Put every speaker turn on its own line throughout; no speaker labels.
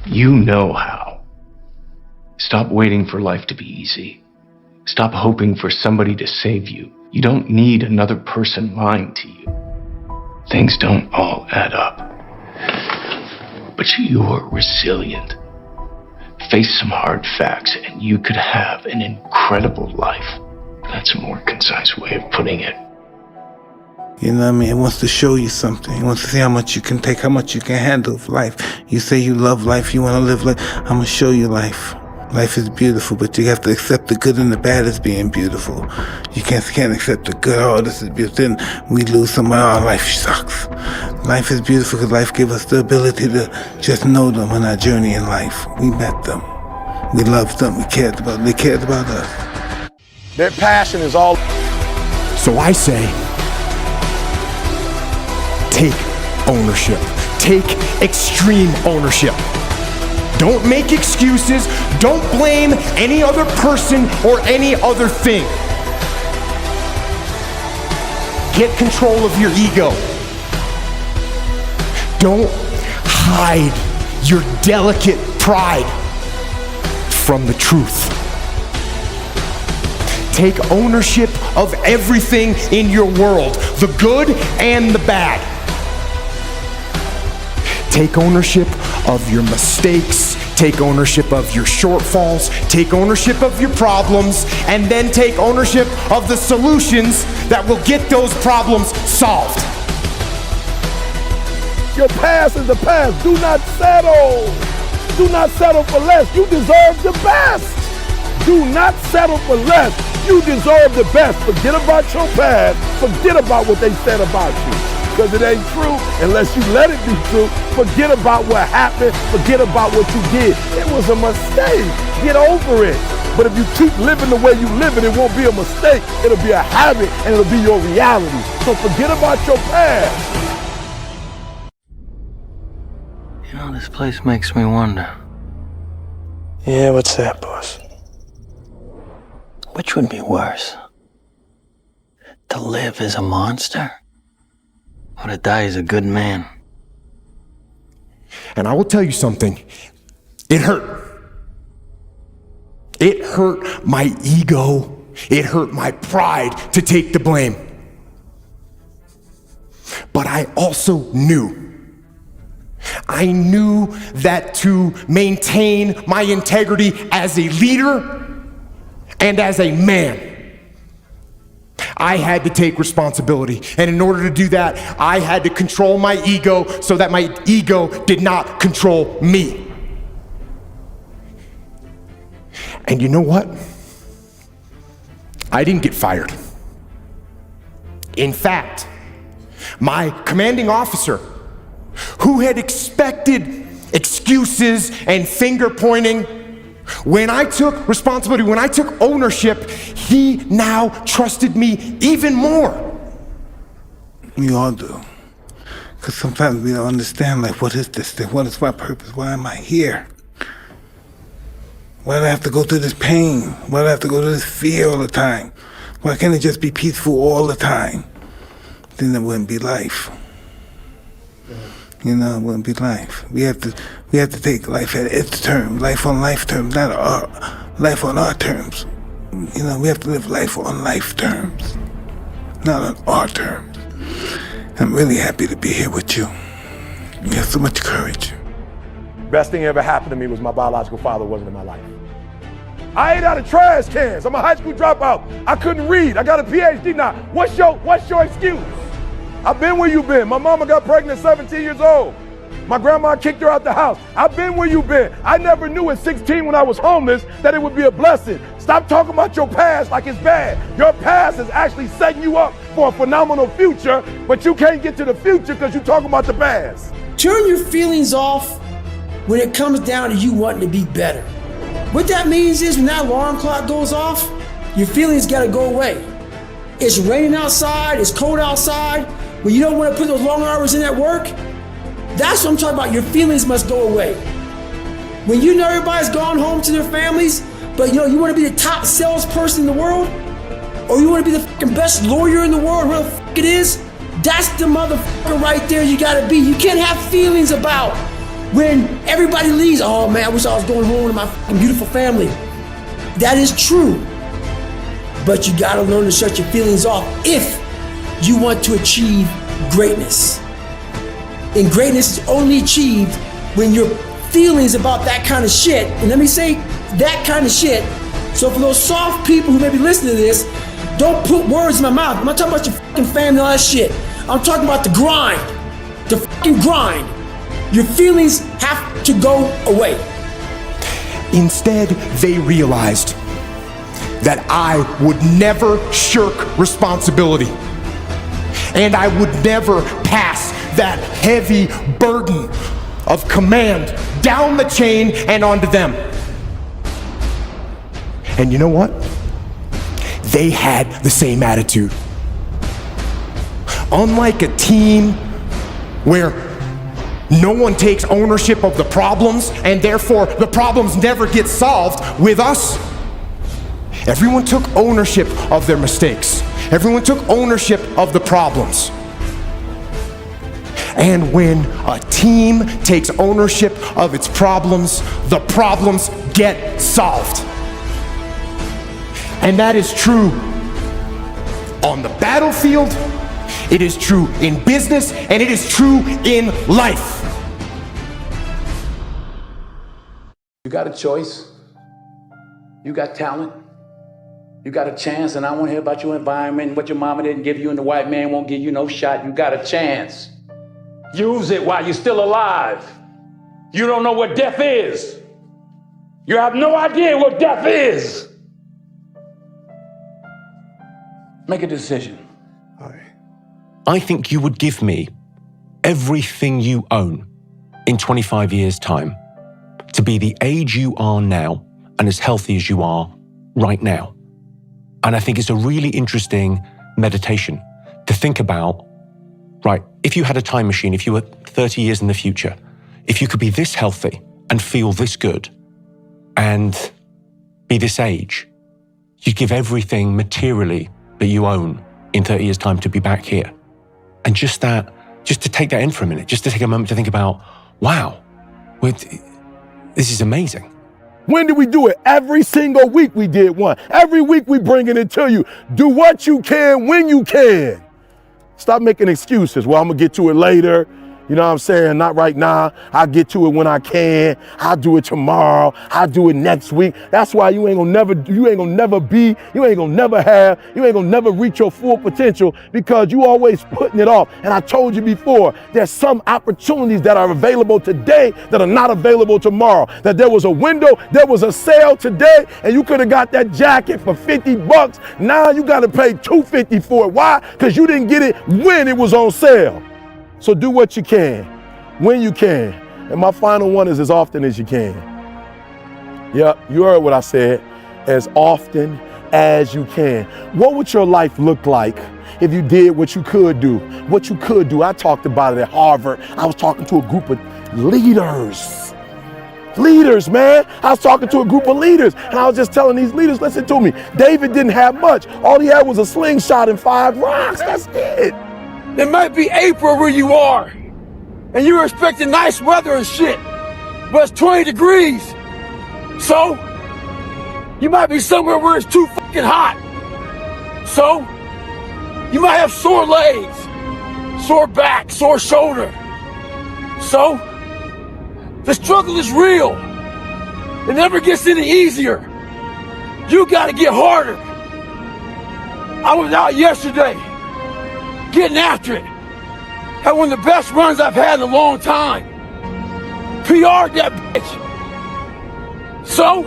You know how. Stop waiting for life to be easy. Stop hoping for somebody to save you. You don't need another person lying to you. Things don't all add up. But you're resilient. Face some hard facts and you could have an incredible life. That's a more concise way of putting it.
You know what I mean? It wants to show you something. It wants to see how much you can take, how much you can handle of life. You say you love life, you want to live life. I'm going to show you life. Life is beautiful, but you have to accept the good and the bad as being beautiful. You can't accept the good. Oh, this is beautiful. Then we lose somebody. Oh, life sucks. Life is beautiful because life gave us the ability to just know them on our journey in life. We met them. We loved them. We cared about them. They cared about us.
Their passion is all.
So I say, take ownership. Take extreme ownership. Don't make excuses. Don't blame any other person or any other thing. Get control of your ego. Don't hide your delicate pride from the truth. Take ownership of everything in your world, the good and the bad. Take ownership of your mistakes, take ownership of your shortfalls, take ownership of your problems, and then take ownership of the solutions that will get those problems solved.
Your past is the past. Do not settle. Do not settle for less. You deserve the best. Do not settle for less. You deserve the best. Forget about your past. Forget about what they said about you. Because it ain't true unless you let it be true. Forget about what happened. Forget about what you did. It was a mistake. Get over it. But if you keep living the way you live, it won't be a mistake. It'll be a habit and it'll be your reality. So forget about your past.
You know, this place makes me wonder.
Yeah, what's that, boss?
Which would be worse? To live as a monster? Or to die as a good man?
And I will tell you something. It hurt. It hurt my ego. It hurt my pride to take the blame. But I also knew. I knew that to maintain my integrity as a leader and as a man, I had to take responsibility. And in order to do that, I had to control my ego so that my ego did not control me. And you know what? I didn't get fired. In fact, my commanding officer, who had expected excuses and finger pointing, when I took responsibility, when I took ownership, he now trusted me even more.
We all do. Because sometimes we don't understand, like, what is this thing? What is my purpose? Why am I here? Why do I have to go through this pain? Why do I have to go through this fear all the time? Why can't it just be peaceful all the time? Then it wouldn't be life. You know, it wouldn't be life. We have to take life at its terms, life on life terms, not life on our terms. You know, we have to live life on life terms, not on our terms. I'm really happy to be here with you. You have so much courage.
Best thing ever happened to me was my biological father wasn't in my life. I ate out of trash cans. I'm a high school dropout. I couldn't read. I got a PhD now. What's your excuse? I've been where you've been. My mama got pregnant at 17 years old. My grandma kicked her out the house. I've been where you've been. I never knew at 16 when I was homeless that it would be a blessing. Stop talking about your past like it's bad. Your past is actually setting you up for a phenomenal future, but you can't get to the future because you're talking about the past.
Turn your feelings off when it comes down to you wanting to be better. What that means is when that alarm clock goes off, your feelings gotta go away. It's raining outside, it's cold outside, when you don't want to put those long hours in at work, that's what I'm talking about. Your feelings must go away. When you know everybody's gone home to their families, but you want to be the top salesperson in the world, or you want to be the fucking best lawyer in the world, whatever the fuck it is, that's the motherfucker right there you gotta be. You can't have feelings about When everybody leaves, oh man, I wish I was going home to my fucking beautiful family. That is true. But you gotta learn to shut your feelings off if you want to achieve greatness. And greatness is only achieved when your feelings about that kind of shit, and let me say that kind of shit, so for those soft people who may be listening to this, don't put words in my mouth. I'm not talking about your fucking family and all that shit. I'm talking about the grind. The fucking grind. Your feelings have to go away.
Instead, they realized that I would never shirk responsibility. And I would never pass that heavy burden of command down the chain and onto them. And you know what? They had the same attitude. Unlike a team where no one takes ownership of the problems and therefore the problems never get solved, with us, everyone took ownership of their mistakes. Everyone took ownership of the problems. And when a team takes ownership of its problems, the problems get solved. And that is true on the battlefield, it is true in business, and it is true in life.
You got a choice. You got talent. You got a chance, and I want to hear about your environment and what your mama didn't give you and the white man won't give you no shot. You got a chance. Use it while you're still alive. You don't know what death is. You have no idea what death is. Make a decision.
All right.
I think you would give me everything you own in 25 years' time to be the age you are now and as healthy as you are right now. And I think it's a really interesting meditation to think about, right, if you had a time machine, if you were 30 years in the future, if you could be this healthy and feel this good and be this age, you'd give everything materially that you own in 30 years' time to be back here. And just to take that in for a minute, just to take a moment to think about, wow, this is amazing.
When did we do it? Every single week we did one. Every week we bringing it to you. Do what you can when you can. Stop making excuses. Well, I'm gonna get to it later. You know what I'm saying? Not right now. I'll get to it when I can. I'll do it tomorrow. I'll do it next week. That's why you ain't gonna never reach your full potential, because you always putting it off. And I told you before, there's some opportunities that are available today that are not available tomorrow. That there was a window, there was a sale today, and you could have got that jacket for $50. Now you gotta pay $250 for it. Why? Because you didn't get it when it was on sale. So do what you can, when you can. And my final one is as often as you can. Yep, you heard what I said, as often as you can. What would your life look like if you did what you could do? What you could do, I talked about it at Harvard. I was talking to a group of leaders. Leaders, man. I was talking to a group of leaders, and I was just telling these leaders, listen to me. David didn't have much. All he had was a slingshot and 5 rocks. That's it.
It might be April where you are, and you're expecting nice weather and shit, but it's 20 degrees. So, you might be somewhere where it's too fucking hot. So, you might have sore legs, sore back, sore shoulder. So, the struggle is real. It never gets any easier. You gotta get harder. I was out yesterday, getting after it. Had one of the best runs I've had in a long time. PR'd that bitch. So,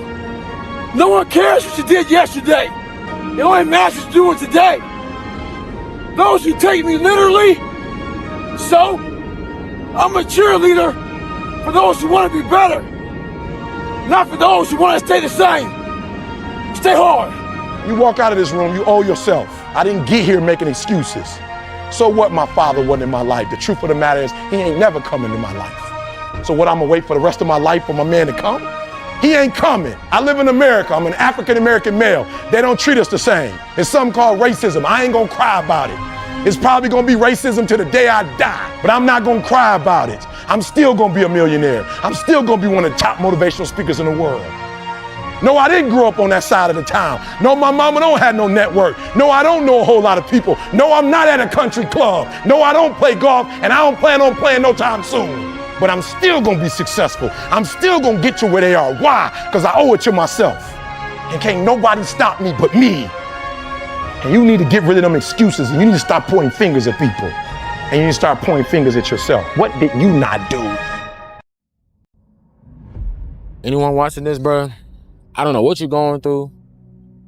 no one cares what you did yesterday. It only matters what you're doing today. Those who take me literally, so, I'm a cheerleader for those who want to be better. Not for those who want to stay the same. Stay hard.
You walk out of this room, you owe yourself. I didn't get here making excuses. So what, my father wasn't in my life? The truth of the matter is, he ain't never come into my life. So what, I'm gonna wait for the rest of my life for my man to come? He ain't coming. I live in America. I'm an African-American male. They don't treat us the same. It's something called racism. I ain't gonna cry about it. It's probably gonna be racism to the day I die, but I'm not gonna cry about it. I'm still gonna be a millionaire. I'm still gonna be one of the top motivational speakers in the world. No, I didn't grow up on that side of the town. No, my mama don't have no network. No, I don't know a whole lot of people. No, I'm not at a country club. No, I don't play golf, and I don't plan on playing no time soon. But I'm still gonna be successful. I'm still gonna get to where they are. Why? Because I owe it to myself. And can't nobody stop me but me. And you need to get rid of them excuses, and you need to stop pointing fingers at people. And you need to start pointing fingers at yourself. What did you not do?
Anyone watching this, bro? I don't know what you're going through,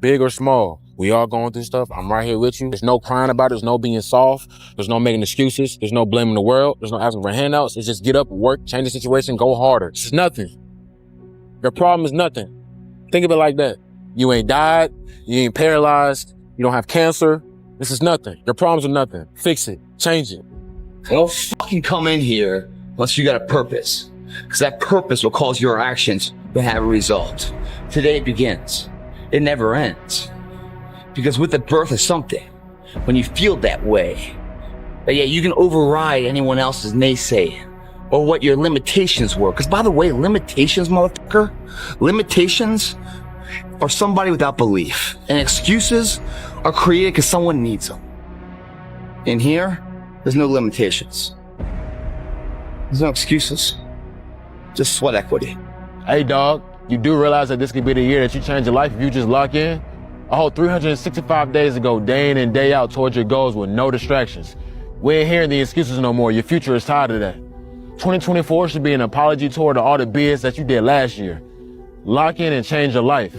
big or small. We all going through stuff. I'm right here with you. There's no crying about it. There's no being soft. There's no making excuses. There's no blaming the world. There's no asking for handouts. It's just get up, work, change the situation, go harder. It's just nothing. Your problem is nothing. Think of it like that. You ain't died. You ain't paralyzed. You don't have cancer. This is nothing. Your problems are nothing. Fix it. Change it.
Don't fucking come in here unless you got a purpose. Because that purpose will cause your actions to have a result. Today it begins. It never ends. Because with the birth of something, when you feel that way, yeah, you can override anyone else's naysay or what your limitations were. Because by the way, limitations, motherfucker, limitations are somebody without belief. And excuses are created because someone needs them. In here, there's no limitations. There's no excuses. Just sweat equity.
Hey, dog, you do realize that this could be the year that you change your life if you just lock in? A whole 365 days ago, day in and day out towards your goals with no distractions. We ain't hearing the excuses no more. Your future is tied to that. 2024 should be an apology toward all the BS that you did last year. Lock in and change your life.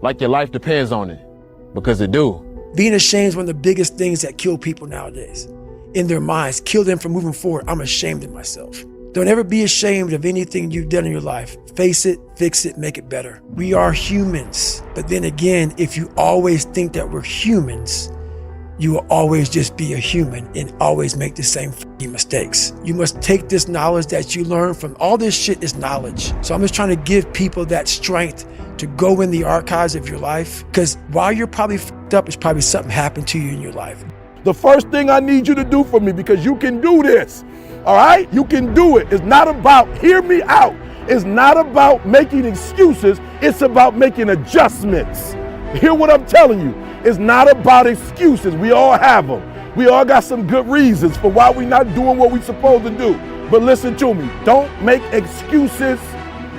Like your life depends on it. Because it do.
Being ashamed is one of the biggest things that kill people nowadays. In their minds, kill them from moving forward. I'm ashamed of myself. Don't ever be ashamed of anything you've done in your life. Face it, fix it, make it better. We are humans. But then again, if you always think that we're humans, you will always just be a human and always make the same mistakes. You must take this knowledge that you learn from all this shit is knowledge. So I'm just trying to give people that strength to go in the archives of your life. Because while you're probably fucked up, it's probably something happened to you in your life.
The first thing I need you to do for me, because you can do this, all right? You can do it. It's not about, hear me out. It's not about making excuses. It's about making adjustments. Hear what I'm telling you. It's not about excuses. We all have them. We all got some good reasons for why we're not doing what we're supposed to do. But listen to me. Don't make excuses.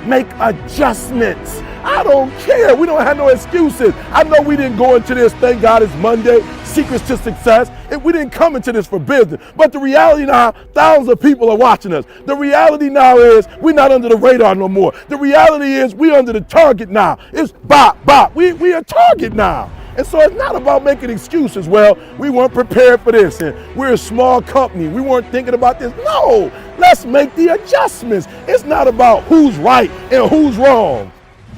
Make adjustments. I don't care. We don't have no excuses. I know we didn't go into this, thank God it's Monday, Secrets to Success. We didn't come into this for business. But the reality now, thousands of people are watching us. The reality now is we're not under the radar no more. The reality is we're under the target now. It's bop, bop. We a target now. And so it's not about making excuses. Well, we weren't prepared for this, and we're a small company. We weren't thinking about this. No, let's make the adjustments. It's not about who's right and who's wrong.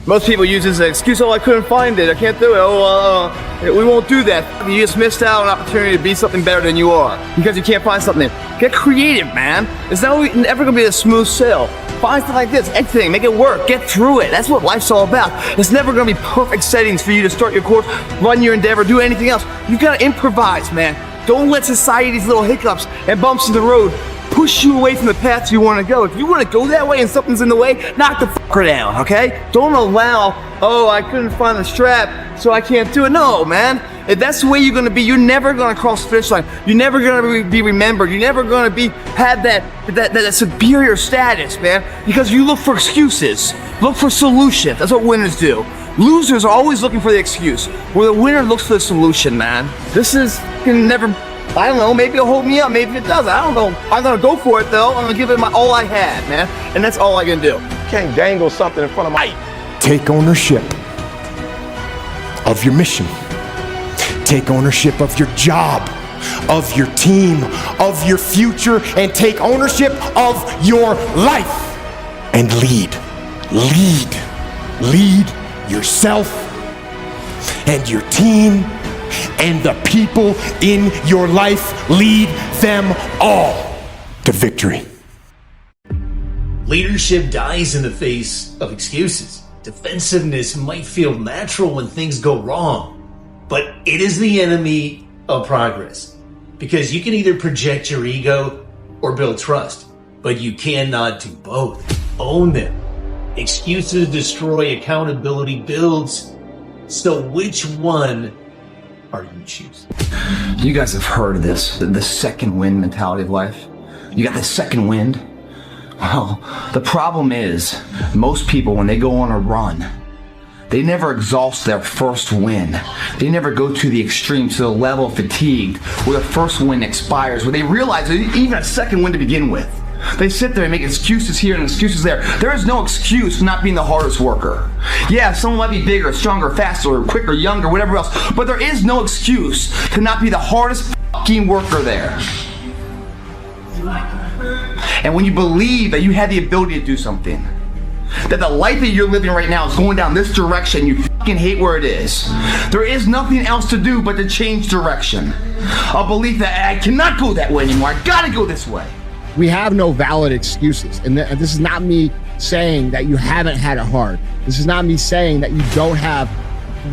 Most people use this as an excuse, oh, I couldn't find it, I can't do it, we won't do that. You just missed out on an opportunity to be something better than you are because you can't find something. Get creative, man. It's never gonna be a smooth sail. Find something like this, anything, make it work, get through it. That's what life's all about. It's never gonna be perfect settings for you to start your course, run your endeavor, do anything else. You gotta improvise, man. Don't let society's little hiccups and bumps in the road push you away from the path you want to go. If you want to go that way and something's in the way, knock the fucker down, okay? Don't allow, oh, I couldn't find the strap, so I can't do it. No, man. If that's the way you're going to be, you're never going to cross the finish line. You're never going to be remembered. You're never going to have that superior status, man, because you look for excuses. Look for solutions. That's what winners do. Losers are always looking for the excuse, where the winner looks for the solution, man. This is never... I don't know, maybe it'll hold me up, maybe it doesn't, I don't know. I'm gonna go for it though, I'm gonna give it my all I had, man. And that's all I can do.
Can't dangle something in front of my...
Take ownership of your mission. Take ownership of your job, of your team, of your future, and take ownership of your life. And lead yourself and your team and the people in your life. Lead them all to victory.
Leadership dies in the face of excuses. Defensiveness might feel natural when things go wrong, but it is the enemy of progress, because you can either project your ego or build trust. but you cannot do both. Own them. Excuses destroy, accountability builds. So which one are you choosing?
You guys have heard of this, the second wind mentality of life. You got the second wind. Well, the problem is most people, when they go on a run, they never exhaust their first wind. They never go to the extreme, to the level of fatigue where the first wind expires, where they realize there's even a second wind to begin with. They sit there and make excuses here and excuses there. There is no excuse for not being the hardest worker. Yeah, someone might be bigger, stronger, faster, quicker, younger, whatever else, but there is no excuse to not be the hardest fucking worker there. And when you believe that you have the ability to do something, that the life that you're living right now is going down this direction, you fucking hate where it is, there is nothing else to do but to change direction. A belief that I cannot go that way anymore, I gotta go this way.
We have no valid excuses. And this is not me saying that you haven't had it hard. This is not me saying that you don't have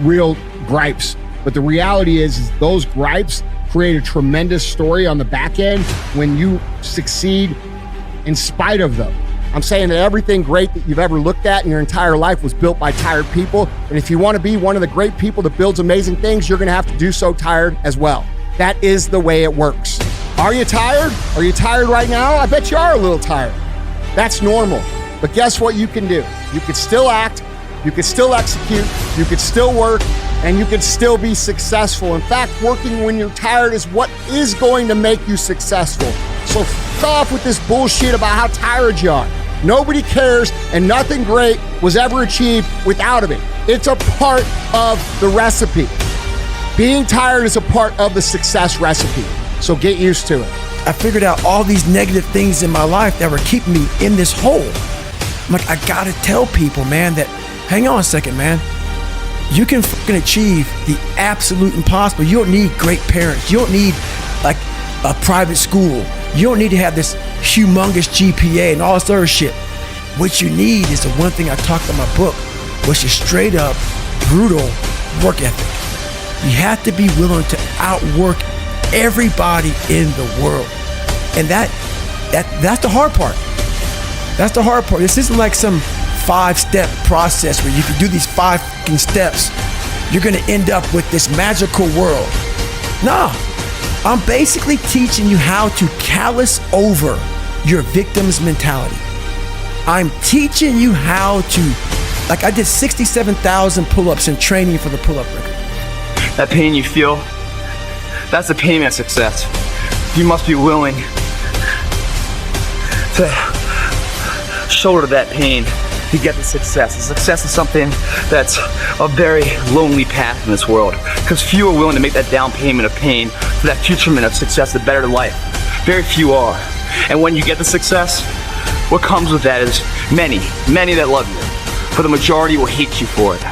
real gripes. But the reality is those gripes create a tremendous story on the back end when you succeed in spite of them. I'm saying that everything great that you've ever looked at in your entire life was built by tired people. And if you want to be one of the great people that builds amazing things, you're going to have to do so tired as well. That is the way it works. Are you tired? Are you tired right now? I bet you are a little tired. That's normal. But guess what you can do? You could still act, you could still execute, you could still work, and you could still be successful. In fact, working when you're tired is what is going to make you successful. So f*** off with this bullshit about how tired you are. Nobody cares, and nothing great was ever achieved without it. It's a part of the recipe. Being tired is a part of the success recipe. So get used to it.
I figured out all these negative things in my life that were keeping me in this hole. I'm like, I gotta tell people, man, that, hang on a second, man. You can fucking achieve the absolute impossible. You don't need great parents. You don't need like a private school. You don't need to have this humongous GPA and all this other shit. What you need is the one thing I talked in my book, which is straight up brutal work ethic. You have to be willing to outwork everybody in the world. And that's the hard part. That's the hard part. This isn't like some 5-step process where you can do these 5 fucking steps. You're gonna end up with this magical world. No, I'm basically teaching you how to callous over your victim's mentality. I'm teaching you how to, like I did 67,000 pull-ups in training for the pull-up record.
That pain you feel, that's the pain of success. You must be willing to shoulder that pain to get the success. The success is something that's a very lonely path in this world because few are willing to make that down payment of pain for that futurement of success, the better life. Very few are. And when you get the success, what comes with that is many that love you, but the majority will hate you for it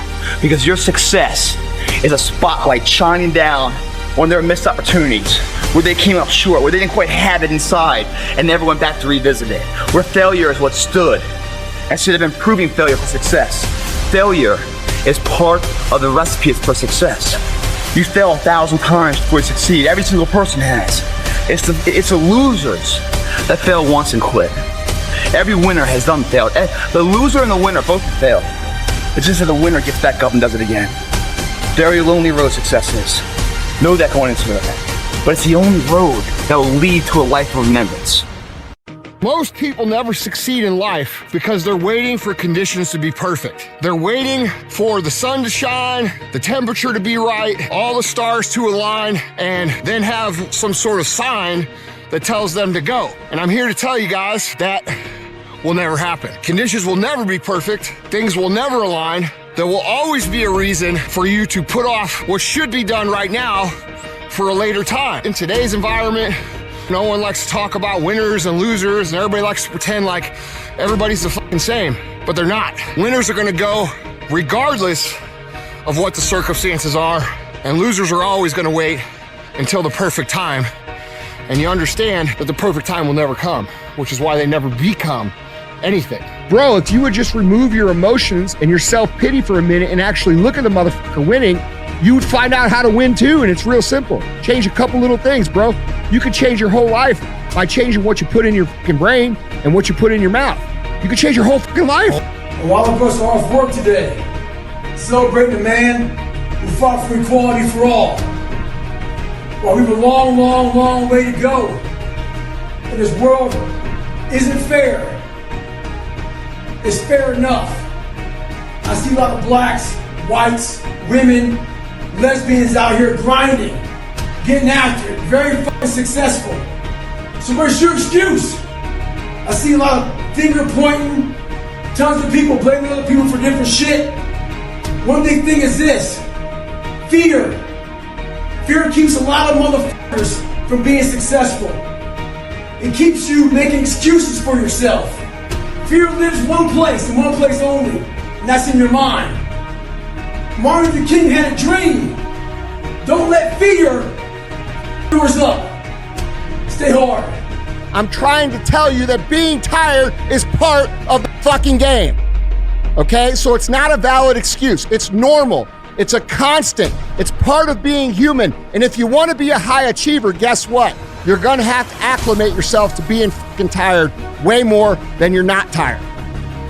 because your success is a spotlight shining down on their missed opportunities, where they came up short, where they didn't quite have it inside and never went back to revisit it, where failure is what stood instead of improving failure for success. Failure is part of the recipe for success. You fail 1,000 times before you succeed. Every single person has. It's the losers that fail once and quit. Every winner has failed. The loser and the winner both have failed. It's just that the winner gets back up and does it again. Very lonely road success is. Know that going into it. But it's the only road that will lead to a life of remembrance.
Most people never succeed in life because they're waiting for conditions to be perfect. They're waiting for the sun to shine, the temperature to be right, all the stars to align, and then have some sort of sign that tells them to go. And I'm here to tell you guys that will never happen. Conditions will never be perfect. Things will never align. There will always be a reason for you to put off what should be done right now for a later time. In today's environment, no one likes to talk about winners and losers, and everybody likes to pretend like everybody's the fucking same, but they're not. Winners are gonna go regardless of what the circumstances are, and losers are always gonna wait until the perfect time. And you understand that the perfect time will never come, which is why they never become anything. Bro, if you would just remove your emotions and your self-pity for a minute and actually look at the motherfucker winning, you would find out how to win too, and it's real simple. Change a couple little things, bro. You could change your whole life by changing what you put in your fucking brain and what you put in your mouth. You could change your whole fucking life.
A lot of us are off work today, celebrating the man who fought for equality for all. While we have a long, long, long way to go, and this world isn't fair. It's fair enough. I see a lot of blacks, whites, women, lesbians out here grinding, getting after it, very fucking successful. So where's your excuse? I see a lot of finger pointing, tons of people blaming other people for different shit. One big thing is this: fear. Fear keeps a lot of motherfuckers from being successful. It keeps you making excuses for yourself. Fear lives one place and one place only, and that's in your mind. Martin Luther King had a dream. Don't let fear yours up. Stay hard.
I'm trying to tell you that being tired is part of the fucking game. Okay? So it's not a valid excuse. It's normal. It's a constant. It's part of being human. And if you want to be a high achiever, guess what? You're going to have to acclimate yourself to being fucking tired way more than you're not tired.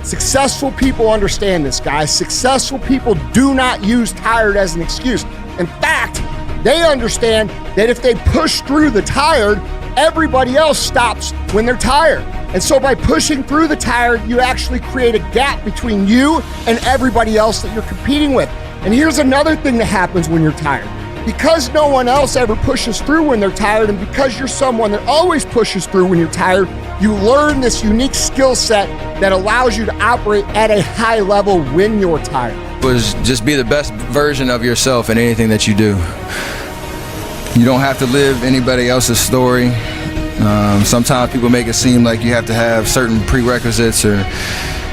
Successful people understand this, guys. Successful people do not use tired as an excuse. In fact, they understand that if they push through the tired, everybody else stops when they're tired. And so by pushing through the tired, you actually create a gap between you and everybody else that you're competing with. And here's another thing that happens when you're tired. Because no one else ever pushes through when they're tired, and because you're someone that always pushes through when you're tired, you learn this unique skill set that allows you to operate at a high level when you're tired.
Just be the best version of yourself in anything that you do. You don't have to live anybody else's story. Sometimes people make it seem like you have to have certain prerequisites or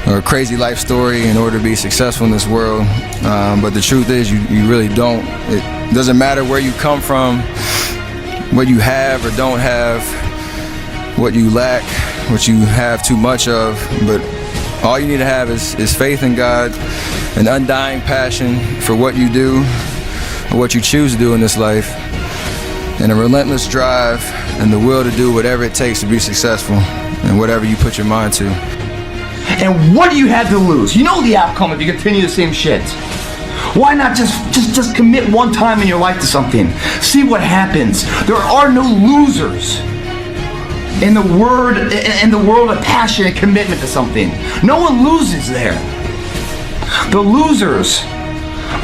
a crazy life story in order to be successful in this world. But the truth is you really don't. It doesn't matter where you come from, what you have or don't have, what you lack, what you have too much of, but all you need to have is faith in God, an undying passion for what you do, or what you choose to do in this life, and a relentless drive and the will to do whatever it takes to be successful and whatever you put your mind to.
And what do you have to lose? You know the outcome if you continue the same shit. Why not just commit one time in your life to something? See what happens. There are no losers in the world of passion and commitment to something. No one loses there. The losers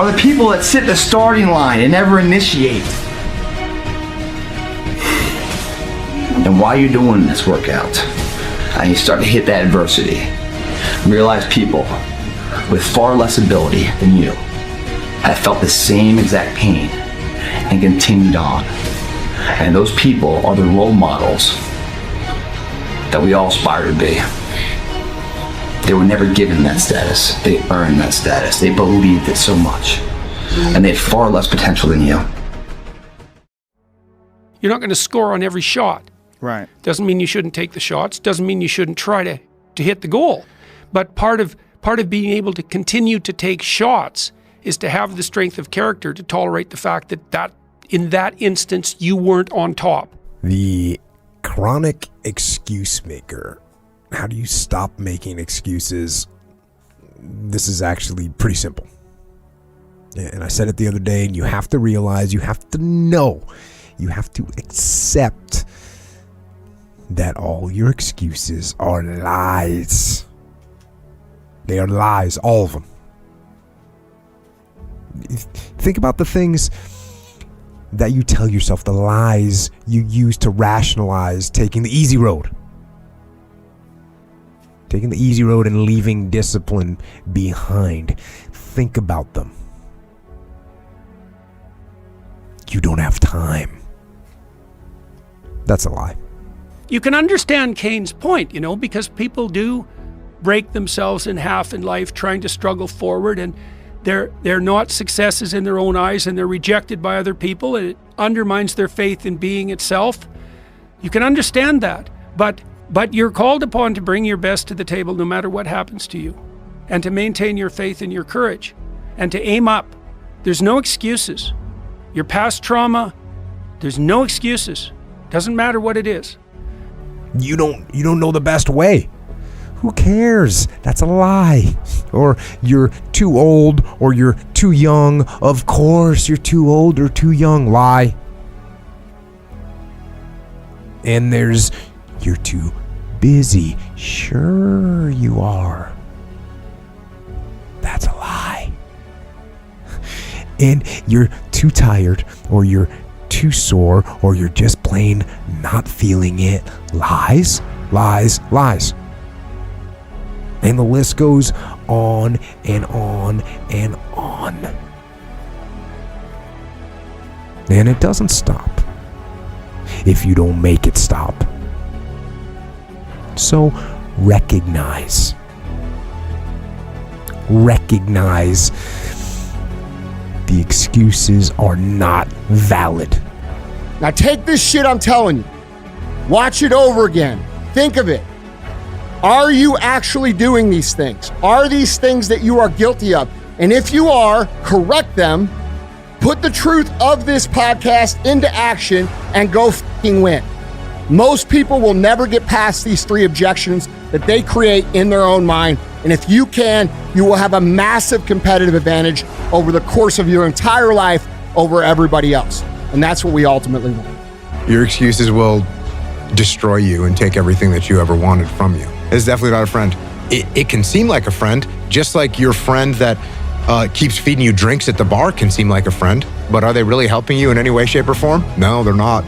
are the people that sit at the starting line and never initiate. And while you're doing this workout, and you start to hit that adversity, realize people with far less ability than you have felt the same exact pain and continued on. And those people are the role models that we all aspire to be. They were never given that status. They earned that status. They believed it so much. And they had far less potential than you.
You're not going to score on every shot.
Right.
Doesn't mean you shouldn't take the shots. Doesn't mean you shouldn't try to hit the goal. But part of being able to continue to take shots is to have the strength of character to tolerate the fact that in that instance you weren't on top.
The chronic excuse maker. How do you stop making excuses? This is actually pretty simple. And I said it the other day, and you have to realize, you have to know, you have to accept that all your excuses are lies. They are lies, all of them. Think about the things that you tell yourself, the lies you use to rationalize taking the easy road. Taking the easy road and leaving discipline behind. Think about them. You don't have time. That's a lie.
You can understand Kane's point, because people do break themselves in half in life trying to struggle forward, and they're not successes in their own eyes, and they're rejected by other people, and it undermines their faith in being itself. You can understand that, but you're called upon to bring your best to the table no matter what happens to you, and to maintain your faith and your courage, and to aim up, There's no excuses. Your past trauma, there's no excuses. Doesn't matter what it is.
You don't know the best way. Who cares? That's a lie. Or you're too old or you're too young. Of course you're too old or too young. Lie. And there's you're too busy. Sure you are. That's a lie. And you're too tired or you're too sore or you're just plain not feeling it. Lies, lies, lies. And the list goes on and on and on. And it doesn't stop if you don't make it stop. So recognize the excuses are not valid.
Now take this shit I'm telling you. Watch it over again. Think of it. Are you actually doing these things? Are these things that you are guilty of? And if you are, correct them, put the truth of this podcast into action, and go fucking win. Most people will never get past these 3 objections that they create in their own mind. And if you can, you will have a massive competitive advantage over the course of your entire life over everybody else. And that's what we ultimately want.
Your excuses will destroy you and take everything that you ever wanted from you. It's definitely not a friend. It can seem like a friend, just like your friend that keeps feeding you drinks at the bar can seem like a friend, but are they really helping you in any way, shape, or form? No, they're not.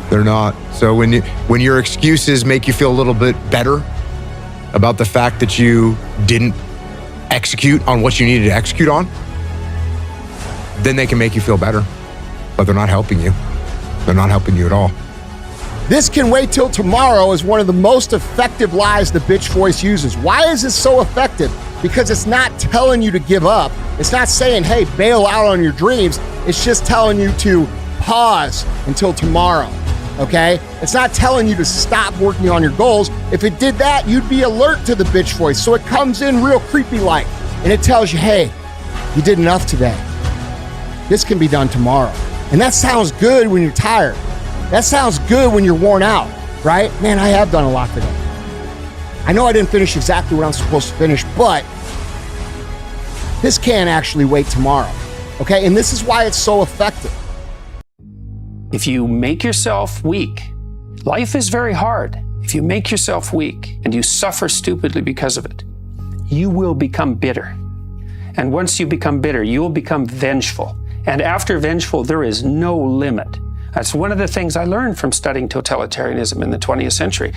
They're not. So when your excuses make you feel a little bit better about the fact that you didn't execute on what you needed to execute on, then they can make you feel better, but they're not helping you. They're not helping you at all.
This can wait till tomorrow is one of the most effective lies the bitch voice uses. Why is this so effective? Because it's not telling you to give up. It's not saying, hey, bail out on your dreams. It's just telling you to pause until tomorrow, okay? It's not telling you to stop working on your goals. If it did that, you'd be alert to the bitch voice. So it comes in real creepy like, and it tells you, hey, you did enough today. This can be done tomorrow. And that sounds good when you're tired. That sounds good when you're worn out, right? Man, I have done a lot today. I know I didn't finish exactly what I'm supposed to finish, but this can actually wait tomorrow, okay? And this is why it's so effective.
If you make yourself weak, life is very hard. If you make yourself weak and you suffer stupidly because of it, you will become bitter. And once you become bitter, you will become vengeful. And after vengeful, there is no limit. That's one of the things I learned from studying totalitarianism in the 20th century,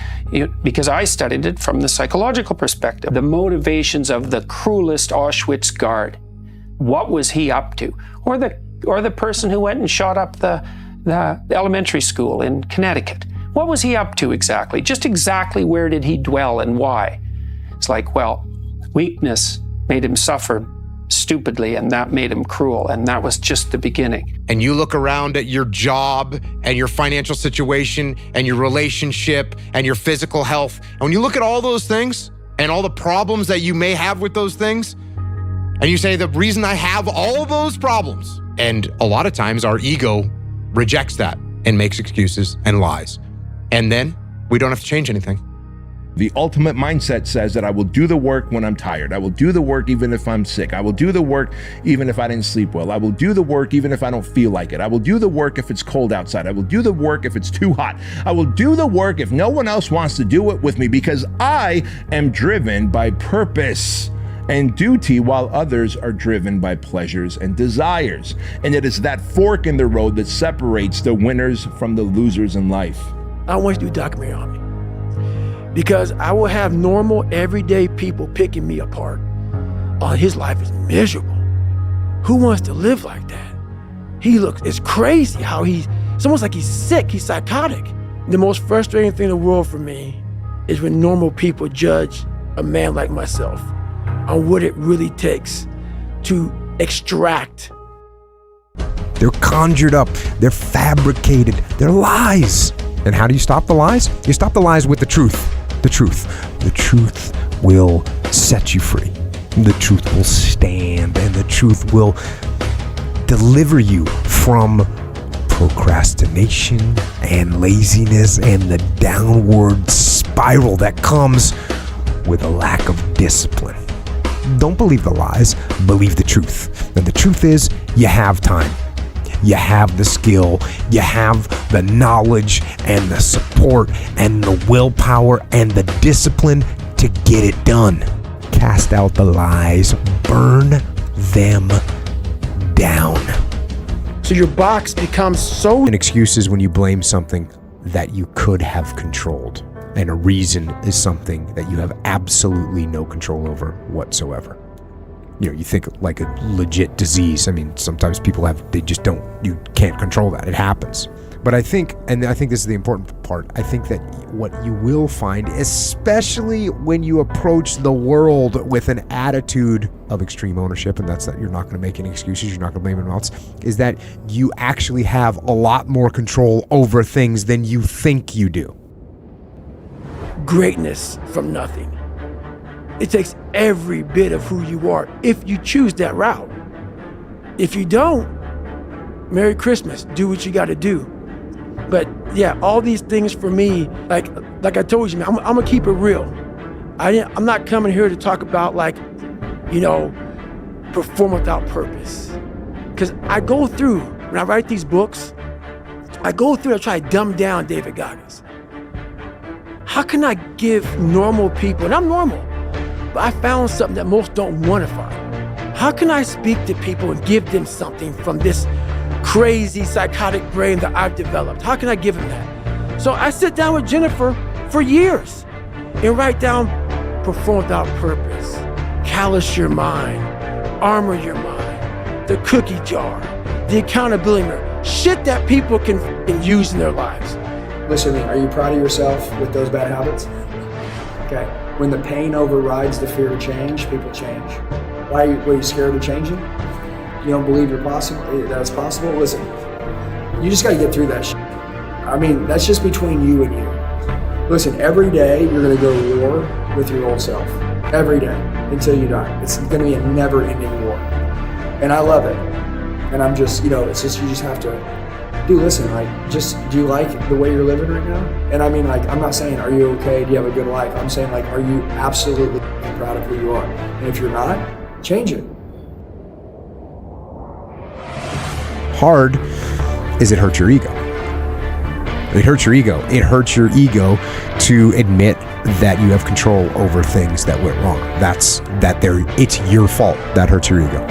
because I studied it from the psychological perspective. The motivations of the cruelest Auschwitz guard. What was he up to? Or the person who went and shot up the elementary school in Connecticut. What was he up to exactly? Just exactly where did he dwell and why? It's like, well, weakness made him suffer stupidly, and that made him cruel, and that was just the beginning.
And you look around at your job and your financial situation and your relationship and your physical health, and when you look at all those things and all the problems that you may have with those things, and you say, the reason I have all those problems, and a lot of times our ego rejects that and makes excuses and lies, and then we don't have to change anything.
The ultimate mindset says that I will do the work when I'm tired. I will do the work even if I'm sick. I will do the work even if I didn't sleep well. I will do the work even if I don't feel like it. I will do the work if it's cold outside. I will do the work if it's too hot. I will do the work if no one else wants to do it with me, because I am driven by purpose and duty while others are driven by pleasures and desires. And it is that fork in the road that separates the winners from the losers in life.
I want you to do a documentary on me, because I will have normal, everyday people picking me apart. Oh, his life is miserable. Who wants to live like that? It's crazy how it's almost like he's sick, he's psychotic. The most frustrating thing in the world for me is when normal people judge a man like myself on what it really takes to extract.
They're conjured up, they're fabricated, they're lies. And how do you stop the lies? You stop the lies with the truth. The truth. The truth will set you free. The truth will stand, and the truth will deliver you from procrastination and laziness and the downward spiral that comes with a lack of discipline. Don't believe the lies, believe the truth. And the truth is, you have time. You have the skill, you have the knowledge and the support and the willpower and the discipline to get it done. Cast out the lies, burn them down.
So your box becomes so...
An excuse is when you blame something that you could have controlled. And a reason is something that you have absolutely no control over whatsoever. You know, you think like a legit disease. I mean, sometimes people you can't control that. It happens. But I think this is the important part, I think that what you will find, especially when you approach the world with an attitude of extreme ownership, and that's that you're not going to make any excuses, you're not going to blame anyone else, is that you actually have a lot more control over things than you think you do.
Greatness from nothing. It takes every bit of who you are if you choose that route. If you don't, Merry Christmas, do what you got to do. But yeah, all these things for me, like I told you, man, I'm gonna keep it real. I'm not coming here to talk about perform without purpose. Because I go through, when I write these books, I try to dumb down David Goggins. How can I give normal people, and I'm normal, but I found something that most don't want to find. How can I speak to people and give them something from this crazy psychotic brain that I've developed? How can I give them that? So I sit down with Jennifer for years and write down perform without purpose, callous your mind, armor your mind, the cookie jar, the accountability mirror, shit that people can use in their lives.
Listen to me, are you proud of yourself with those bad habits? Okay. When the pain overrides the fear to change, people change. Why are you scared of changing? You don't believe that it's possible? Listen, you just gotta get through that shit. I mean, that's just between you and you. Listen, every day you're gonna go to war with your old self. Every day, until you die. It's gonna be a never-ending war. And I love it. And I'm just, it's just, you just have to, dude, listen, do you like the way you're living right now? And I mean, I'm not saying, are you okay? Do you have a good life? I'm saying, are you absolutely proud of who you are? And if you're not, change it.
Hard is it hurts your ego. It hurts your ego. It hurts your ego to admit that you have control over things that went wrong. It's your fault. That hurts your ego.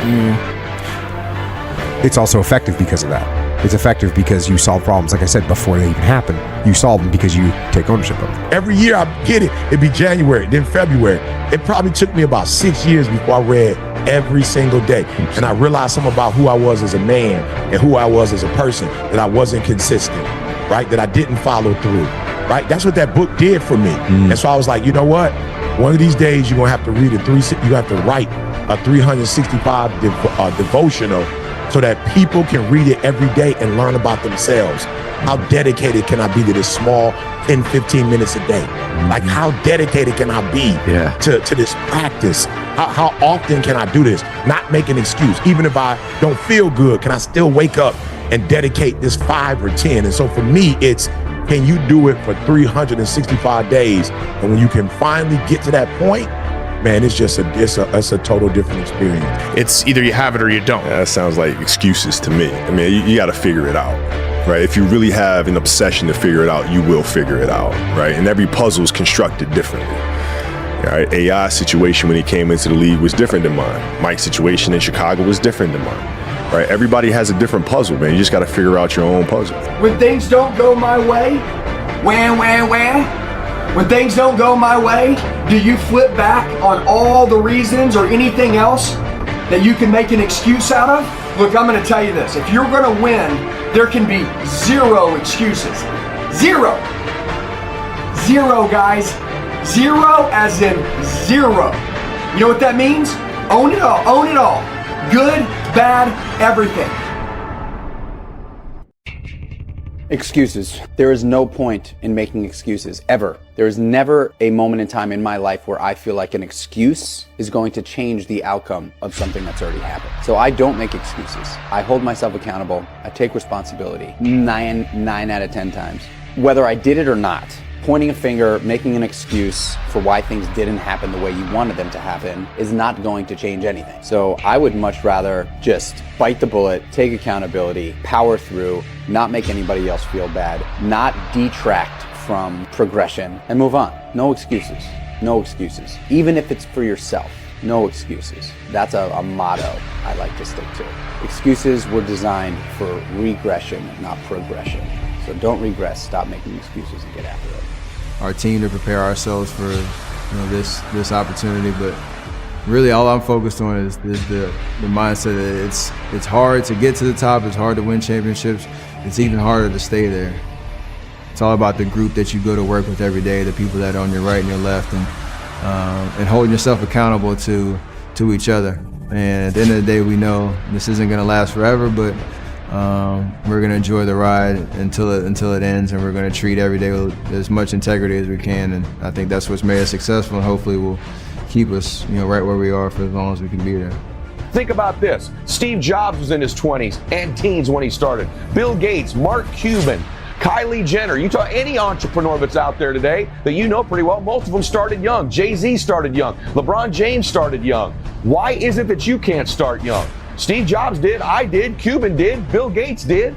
It's also effective because of that. It's effective because you solve problems, like I said, before they even happen. You solve them because you take ownership of them.
Every year I get it, it'd be January, then February. It probably took me about 6 years before I read every single day. And I realized something about who I was as a man and who I was as a person, that I wasn't consistent, right? That I didn't follow through, right? That's what that book did for me. And so I was like, you know what? One of these days you're gonna have to read you have to write a 365 devotional so that people can read it every day and learn about themselves. How dedicated can I be to this small 10, 15 minutes a day? Like, how dedicated can I be to this practice? How often can I do this? Not make an excuse. Even if I don't feel good, can I still wake up and dedicate this 5 or 10? And so for me, it's, can you do it for 365 days? And when you can finally get to that point, man, it's a total different experience.
It's either you have it or you don't. Yeah, that sounds like excuses to me. I mean, you got to figure it out, right? If you really have an obsession to figure it out, you will figure it out, right? And every puzzle is constructed differently. Right? AI's situation when he came into the league was different than mine. Mike's situation in Chicago was different than mine, right? Everybody has a different puzzle, man. You just got to figure out your own puzzle.
When things don't go my way, when things don't go my way, do you flip back on all the reasons or anything else that you can make an excuse out of? Look, I'm going to tell you this. If you're going to win, there can be 0 excuses. 0. 0, guys. 0 as in 0. You know what that means? Own it all. Own it all. Good, bad, everything.
Excuses. There is no point in making excuses, ever. There is never a moment in time in my life where I feel like an excuse is going to change the outcome of something that's already happened. So I don't make excuses. I hold myself accountable. I take responsibility 9 out of 10 times. Whether I did it or not, pointing a finger, making an excuse for why things didn't happen the way you wanted them to happen is not going to change anything. So I would much rather just bite the bullet, take accountability, power through, not make anybody else feel bad, not detract from progression, and move on. No excuses. No excuses. Even if it's for yourself, no excuses. That's a motto I like to stick to. Excuses were designed for regression, not progression. So don't regress, stop making excuses and get after it.
Our team to prepare ourselves for this opportunity, but really all I'm focused on is the mindset that it's hard to get to the top, it's hard to win championships, it's even harder to stay there. It's all about the group that you go to work with every day, the people that are on your right and your left, and holding yourself accountable to each other. And at the end of the day, we know this isn't gonna last forever, but we're gonna enjoy the ride until it ends, and we're gonna treat every day with as much integrity as we can. And I think that's what's made us successful, and hopefully will keep us, right where we are for as long as we can be there.
Think about this. Steve Jobs was in his 20s and teens when he started. Bill Gates, Mark Cuban, Kylie Jenner. You talk any entrepreneur that's out there today that you know pretty well, most of them started young. Jay-Z started young. LeBron James started young. Why is it that you can't start young? Steve Jobs did, I did, Cuban did, Bill Gates did.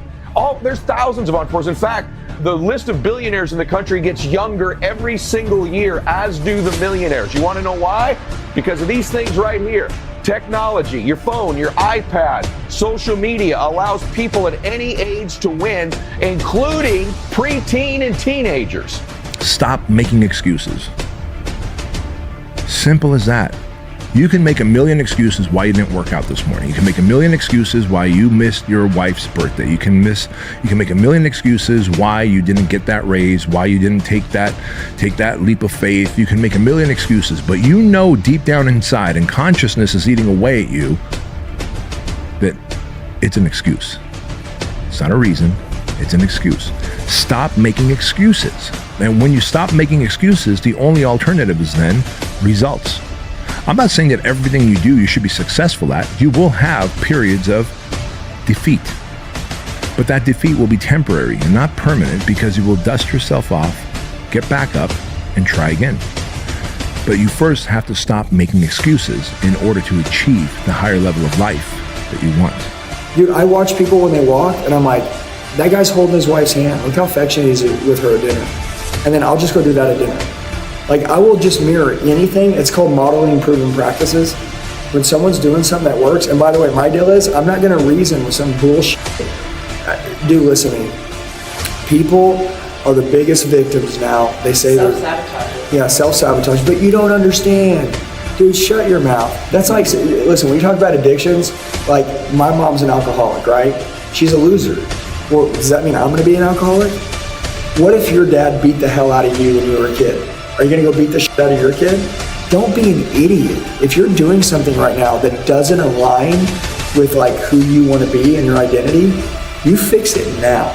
There's thousands of entrepreneurs. In fact, the list of billionaires in the country gets younger every single year, as do the millionaires. You want to know why? Because of these things right here. Technology, your phone, your iPad, social media allows people at any age to win, including preteen and teenagers.
Stop making excuses. Simple as that. You can make a million excuses why you didn't work out this morning. You can make a million excuses why you missed your wife's birthday. You can make a million excuses why you didn't get that raise, why you didn't take that leap of faith. You can make a million excuses, but you know deep down inside, and consciousness is eating away at you, that it's an excuse. It's not a reason, it's an excuse. Stop making excuses. And when you stop making excuses, the only alternative is then results. I'm not saying that everything you do you should be successful at. You will have periods of defeat. But that defeat will be temporary and not permanent, because you will dust yourself off, get back up, and try again. But you first have to stop making excuses in order to achieve the higher level of life that you want.
Dude, I watch people when they walk, and I'm like, that guy's holding his wife's hand. Look how affectionate he is with her at dinner. And then I'll just go do that at dinner. Like, I will just mirror anything. It's called modeling proven practices. When someone's doing something that works, and by the way, my deal is, I'm not gonna reason with some bullshit. Dude, listen to me. People are the biggest victims now. They say self-sabotage. Yeah, self-sabotage, but you don't understand. Dude, shut your mouth. That's like, listen, when you talk about addictions, like, my mom's an alcoholic, right? She's a loser. Well, does that mean I'm gonna be an alcoholic? What if your dad beat the hell out of you when you were a kid? Are you gonna go beat the shit out of your kid? Don't be an idiot. If you're doing something right now that doesn't align with like who you wanna be and your identity, you fix it now.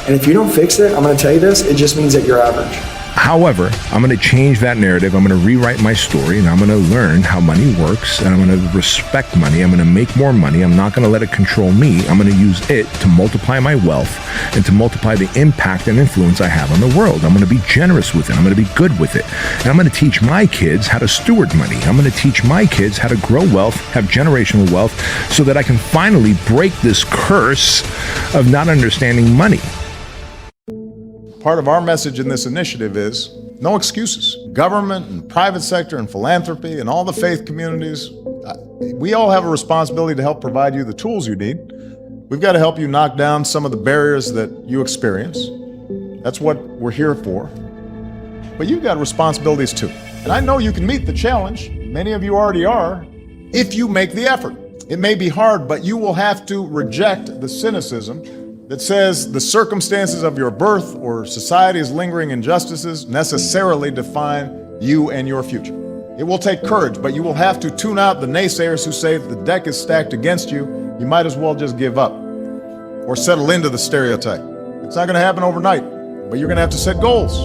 And if you don't fix it, I'm gonna tell you this, it just means that you're average.
However, I'm going to change that narrative. I'm going to rewrite my story, and I'm going to learn how money works, and I'm going to respect money. I'm going to make more money. I'm not going to let it control me. I'm going to use it to multiply my wealth and to multiply the impact and influence I have on the world. I'm going to be generous with it. I'm going to be good with it. And I'm going to teach my kids how to steward money. I'm going to teach my kids how to grow wealth, have generational wealth, so that I can finally break this curse of not understanding money.
Part of our message in this initiative is no excuses. Government and private sector and philanthropy and all the faith communities, we all have a responsibility to help provide you the tools you need. We've got to help you knock down some of the barriers that you experience. That's what we're here for. But you've got responsibilities too. And I know you can meet the challenge. Many of you already are, if you make the effort. It may be hard, but you will have to reject the cynicism that says the circumstances of your birth or society's lingering injustices necessarily define you and your future. It will take courage, but you will have to tune out the naysayers who say if the deck is stacked against you, you might as well just give up or settle into the stereotype. It's not going to happen overnight, but you're going to have to set goals.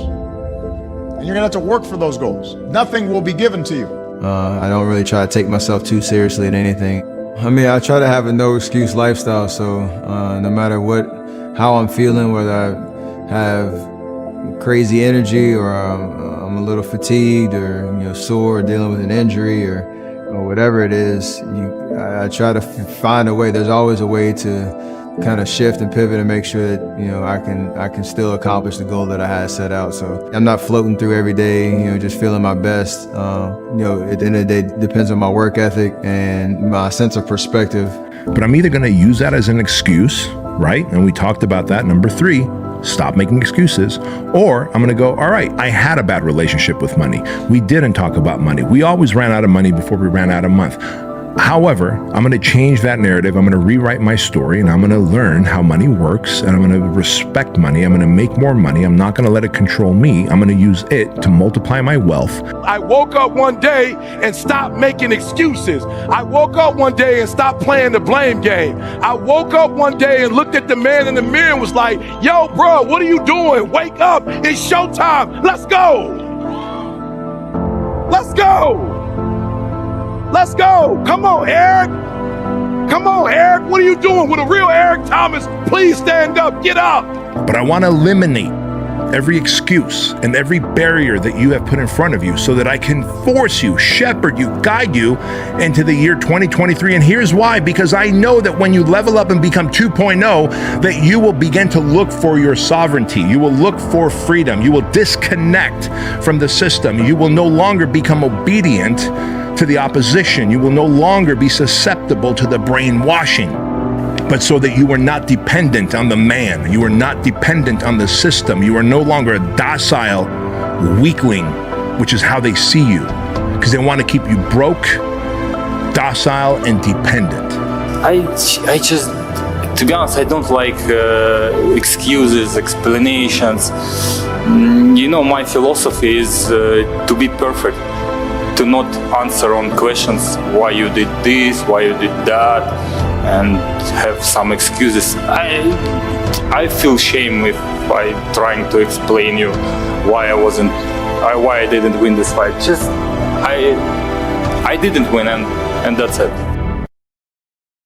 And you're going to have to work for those goals. Nothing will be given to you.
I don't really try to take myself too seriously at anything. I mean, I try to have a no excuse lifestyle, so no matter how I'm feeling, whether I have crazy energy or I'm a little fatigued or sore or dealing with an injury or whatever it is, I try to find a way. There's always a way to kind of shift and pivot and make sure that I can still accomplish the goal that I had set out. So I'm not floating through every day, just feeling my best. At the end of the day, it depends on my work ethic and my sense of perspective.
But I'm either going to use that as an excuse, right? And we talked about that. Number 3, stop making excuses. Or I'm going to go, all right, I had a bad relationship with money. We didn't talk about money. We always ran out of money before we ran out of month. However, I'm going to change that narrative. I'm going to rewrite my story, and I'm going to learn how money works, and I'm going to respect money. I'm going to make more money. I'm not going to let it control me. I'm going to use it to multiply my wealth.
I woke up one day and stopped making excuses. I woke up one day and stopped playing the blame game. I woke up one day and looked at the man in the mirror and was like, yo, bro, what are you doing? Wake up. It's showtime. Let's go. Let's go. Let's go. Come on, Eric. Come on, Eric. What are you doing? With a real Eric Thomas, please stand up. Get up.
But I want to eliminate every excuse and every barrier that you have put in front of you so that I can force you, shepherd you, guide you into the year 2023. And here's why, because I know that when you level up and become 2.0, that you will begin to look for your sovereignty. You will look for freedom. You will disconnect from the system. You will no longer become obedient to the opposition. You will no longer be susceptible to the brainwashing, but so that you are not dependent on the man. You are not dependent on the system. You are no longer a docile weakling, which is how they see you, because they want to keep you broke, docile, and dependent.
I just, to be honest, I don't like excuses, explanations. My philosophy is to be perfect, to not answer on questions why you did this, why you did that, and have some excuses. I feel shame if I trying to explain you why I didn't win this fight. Just I didn't win, and that's it.